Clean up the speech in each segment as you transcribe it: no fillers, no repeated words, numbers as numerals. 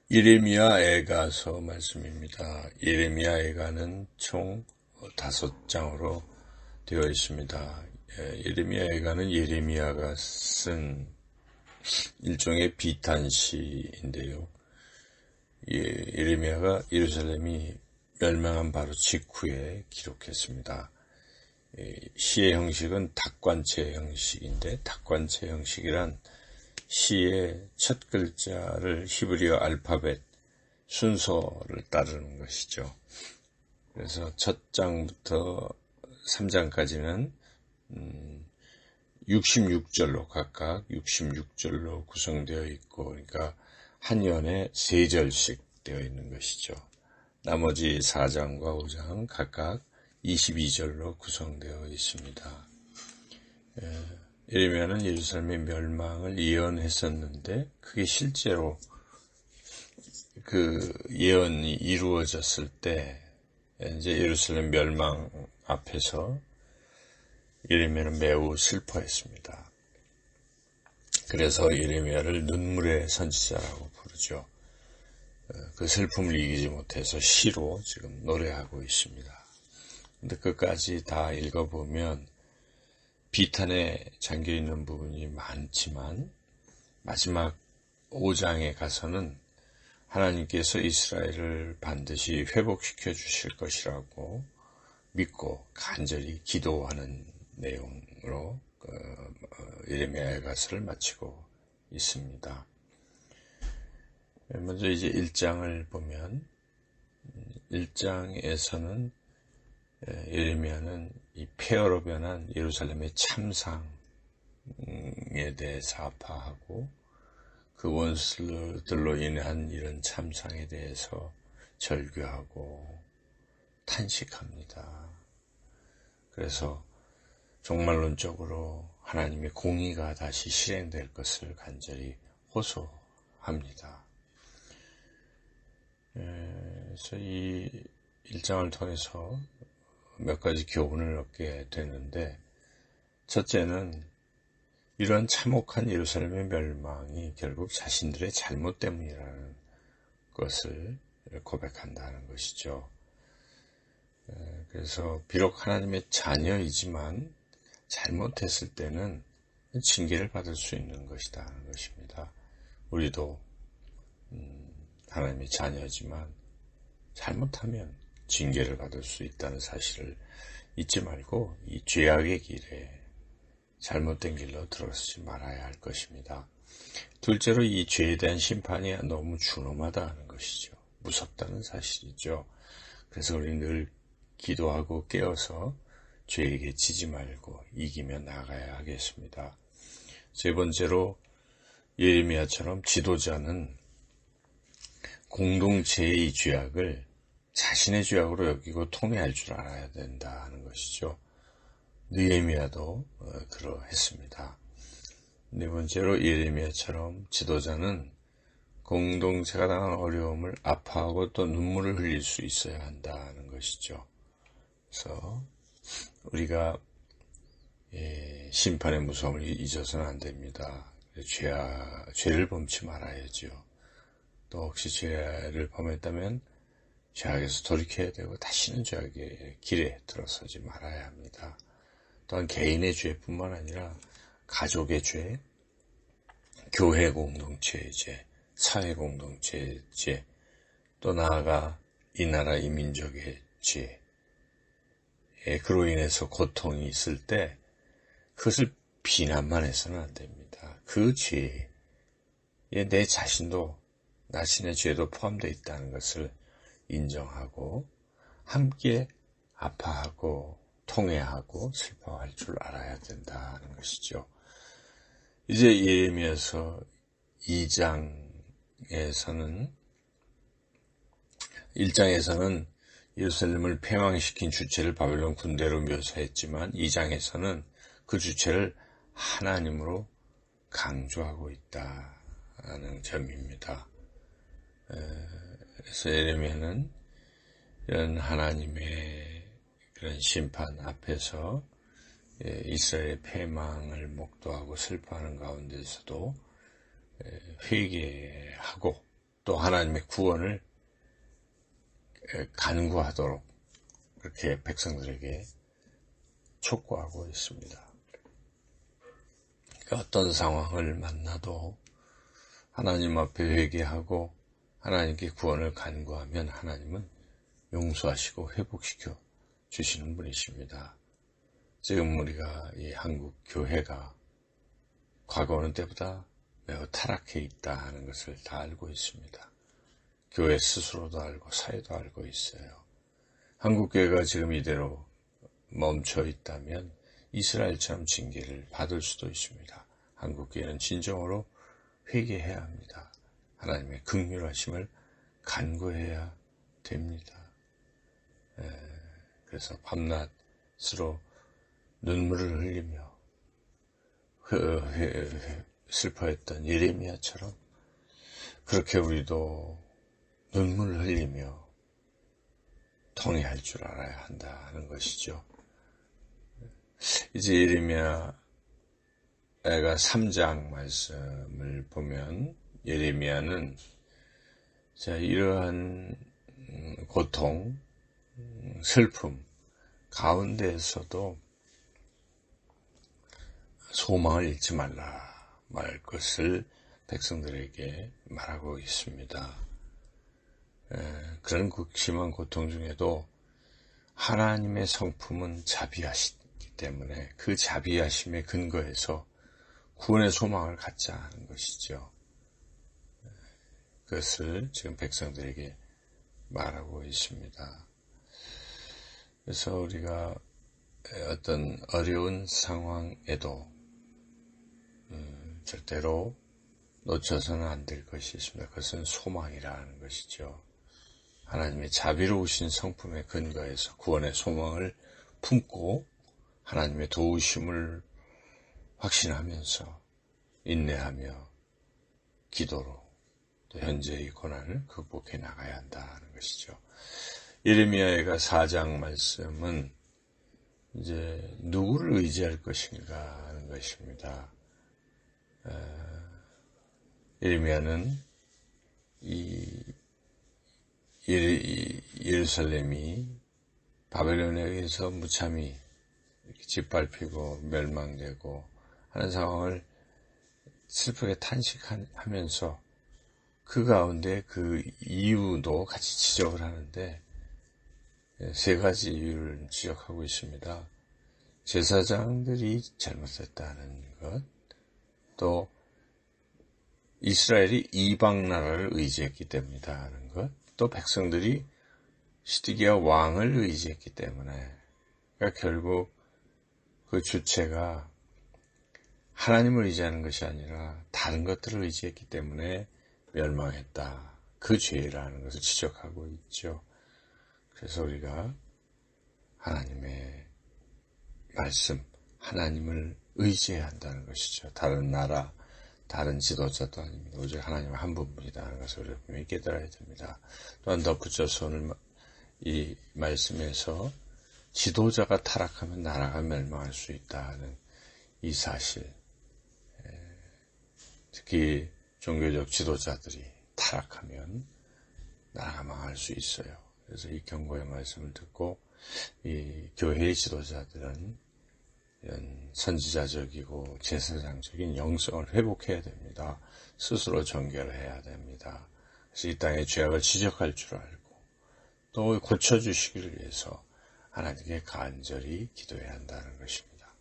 예레미야 애가서 말씀입니다. 예레미야 애가는 총 5장으로 되어 있습니다. 예레미야 애가는 예레미야가 쓴 일종의 비탄시인데요. 예레미야가 예루살렘이 멸망한 바로 직후에 기록했습니다. 시의 형식은 닭관체 형식인데, 닭관체 형식이란 시의 첫 글자를 히브리어 알파벳 순서를 따르는 것이죠. 그래서 첫 장부터 3장까지는 66절로 각각 66절로 구성되어 있고, 그러니까 한 연에 3절씩 되어 있는 것이죠. 나머지 4장과 5장 각각 22절로 구성되어 있습니다. 예레미야는 예루살렘의 멸망을 예언했었는데, 그게 실제로 그 예언이 이루어졌을 때 이제 예루살렘 멸망 앞에서 예레미야는 매우 슬퍼했습니다. 그래서 예레미야를 눈물의 선지자라고 부르죠. 그 슬픔을 이기지 못해서 시로 지금 노래하고 있습니다. 근데 끝까지 다 읽어보면 비탄에 잠겨있는 부분이 많지만 마지막 5장에 가서는 하나님께서 이스라엘을 반드시 회복시켜 주실 것이라고 믿고 간절히 기도하는 내용으로 예레미야의 가서를 마치고 있습니다. 먼저 이제 1장을 보면 1장에서는 예레미야는 이 폐허로 변한 예루살렘의 참상에 대해서 아파하고 그 원수들로 인한 이런 참상에 대해서 절규하고 탄식합니다. 그래서 종말론적으로 하나님의 공의가 다시 실행될 것을 간절히 호소합니다. 그래서 이 1장을 통해서 몇 가지 교훈을 얻게 되는데, 첫째는 이러한 참혹한 예루살렘의 멸망이 결국 자신들의 잘못 때문이라는 것을 고백한다는 것이죠. 그래서 비록 하나님의 자녀이지만 잘못했을 때는 징계를 받을 수 있는 것이다 하는 것입니다. 우리도 하나님의 자녀지만 잘못하면 징계를 받을 수 있다는 사실을 잊지 말고 이 죄악의 길에 잘못된 길로 들어서지 말아야 할 것입니다. 둘째로 이 죄에 대한 심판이 너무 준엄하다는 것이죠. 무섭다는 사실이죠. 그래서 우리는 늘 기도하고 깨어서 죄에게 지지 말고 이기며 나아가야 하겠습니다. 세 번째로 예레미야처럼 지도자는 공동체의 죄악을 자신의 죄악으로 여기고 통회할 줄 알아야 된다 하는 것이죠. 느헤미야도 그러했습니다. 네 번째로 예레미야처럼 지도자는 공동체가 당한 어려움을 아파하고 또 눈물을 흘릴 수 있어야 한다는 것이죠. 그래서 우리가 심판의 무서움을 잊어서는 안 됩니다. 죄를 범치 말아야죠. 또 혹시 죄를 범했다면 죄악에서 돌이켜야 되고 다시는 죄악의 길에 들어서지 말아야 합니다. 또한 개인의 죄뿐만 아니라 가족의 죄, 교회 공동체의 죄, 사회 공동체의 죄, 또 나아가 이 나라 이 민족의 죄, 그로 인해서 고통이 있을 때 그것을 비난만 해서는 안 됩니다. 그 죄에 내 자신도 자신의 죄도 포함되어 있다는 것을 인정하고 함께 아파하고 통회하고 슬퍼할 줄 알아야 된다는 것이죠. 이제 예레미야서 1장에서는 예루살렘을 폐망시킨 주체를 바벨론 군대로 묘사했지만 2장에서는 그 주체를 하나님으로 강조하고 있다는 점입니다. 그래서 예레미야는 이런 하나님의 그런 심판 앞에서 이스라엘의 패망을 목도하고 슬퍼하는 가운데서도 회개하고 또 하나님의 구원을 간구하도록 그렇게 백성들에게 촉구하고 있습니다. 그러니까 어떤 상황을 만나도 하나님 앞에 회개하고 하나님께 구원을 간구하면 하나님은 용서하시고 회복시켜 주시는 분이십니다. 지금 우리가 이 한국 교회가 과거 어느 때보다 매우 타락해 있다 하는 것을 다 알고 있습니다. 교회 스스로도 알고 사회도 알고 있어요. 한국 교회가 지금 이대로 멈춰 있다면 이스라엘처럼 징계를 받을 수도 있습니다. 한국 교회는 진정으로 회개해야 합니다. 하나님의 긍휼하심을 간구해야 됩니다. 그래서 밤낮으로 눈물을 흘리며 슬퍼했던 예레미야처럼 그렇게 우리도 눈물을 흘리며 통회할 줄 알아야 한다는 것이죠. 이제 예레미야가 3장 말씀을 보면 예레미야는 이러한 고통, 슬픔 가운데에서도 소망을 잃지 말 것을 백성들에게 말하고 있습니다. 그런 극심한 고통 중에도 하나님의 성품은 자비하시기 때문에 그 자비하심의 근거에서 구원의 소망을 갖자 하는 것이죠. 그것을 지금 백성들에게 말하고 있습니다. 그래서 우리가 어떤 어려운 상황에도 절대로 놓쳐서는 안 될 것이 있습니다. 그것은 소망이라는 것이죠. 하나님의 자비로우신 성품의 근거에서 구원의 소망을 품고 하나님의 도우심을 확신하면서 인내하며 기도로 또 현재의 고난을 극복해 나가야 한다는 것이죠. 예레미야가 4장 말씀은 이제 누구를 의지할 것인가 하는 것입니다. 예레미야는 이 예루살렘이 바벨론에 의해서 무참히 짓밟히고 멸망되고 하는 상황을 슬프게 탄식하면서 그 가운데 그 이유도 같이 지적을 하는데 세 가지 이유를 지적하고 있습니다. 제사장들이 잘못했다는 것, 또 이스라엘이 이방 나라를 의지했기 때문이다 하는 것, 또 백성들이 시드기야 왕을 의지했기 때문에, 그러니까 결국 그 주체가 하나님을 의지하는 것이 아니라 다른 것들을 의지했기 때문에 멸망했다. 그 죄라는 것을 지적하고 있죠. 그래서 우리가 하나님의 말씀, 하나님을 의지해야 한다는 것이죠. 다른 나라, 다른 지도자도 아닙니다. 오직 하나님 한 분뿐이다 하는 것을 우리가 분명히 깨달아야 됩니다. 또한 덧붙여서 오늘 이 말씀에서 지도자가 타락하면 나라가 멸망할 수 있다는 이 사실, 특히 종교적 지도자들이 타락하면 나라가 망할 수 있어요. 그래서 이 경고의 말씀을 듣고 이 교회의 지도자들은 이런 선지자적이고 제사장적인 영성을 회복해야 됩니다. 스스로 정결해야 됩니다. 그래서 이 땅의 죄악을 지적할 줄 알고 또 고쳐주시기를 위해서 하나님께 간절히 기도해야 한다는 것입니다.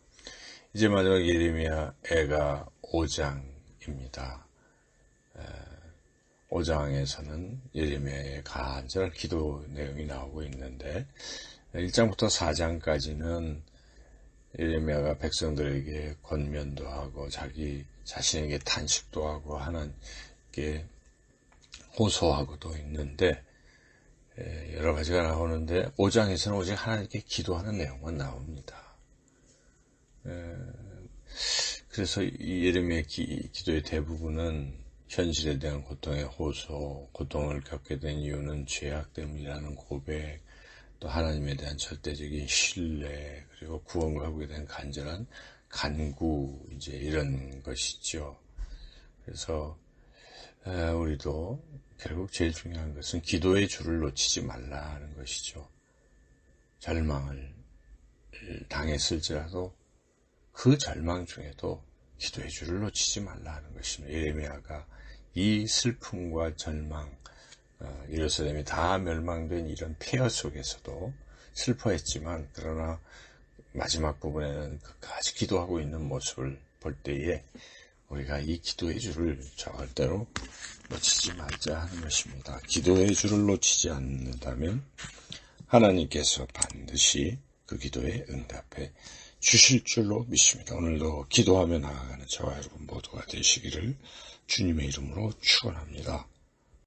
이제 마지막 예레미야가 5장입니다. 5장에서는 예레미야의 간절한 기도 내용이 나오고 있는데 1장부터 4장까지는 예레미야가 백성들에게 권면도 하고 자기 자신에게 탄식도 하고 하나님께 호소하고도 있는데 여러 가지가 나오는데 5장에서는 오직 하나님께 기도하는 내용만 나옵니다. 그래서 이 예레미야의 기도의 대부분은 현실에 대한 고통의 호소, 고통을 겪게 된 이유는 죄악 때문이라는 고백, 또 하나님에 대한 절대적인 신뢰, 그리고 구원을 하게 된 간절한 간구, 이제 이런 것이죠. 그래서 우리도 결국 제일 중요한 것은 기도의 줄을 놓치지 말라는 것이죠. 절망을 당했을지라도 그 절망 중에도 기도의 줄을 놓치지 말라는 것입니다. 예레미야가 이 슬픔과 절망, 예루살렘이 다 멸망된 이런 폐허 속에서도 슬퍼했지만, 그러나 마지막 부분에는 끝까지 기도하고 있는 모습을 볼 때에 우리가 이 기도의 줄을 절대로 놓치지 말자 하는 것입니다. 기도의 줄을 놓치지 않는다면 하나님께서 반드시 그 기도에 응답해 주실 줄로 믿습니다. 오늘도 기도하며 나아가는 저와 여러분 모두가 되시기를 주님의 이름으로 축원합니다.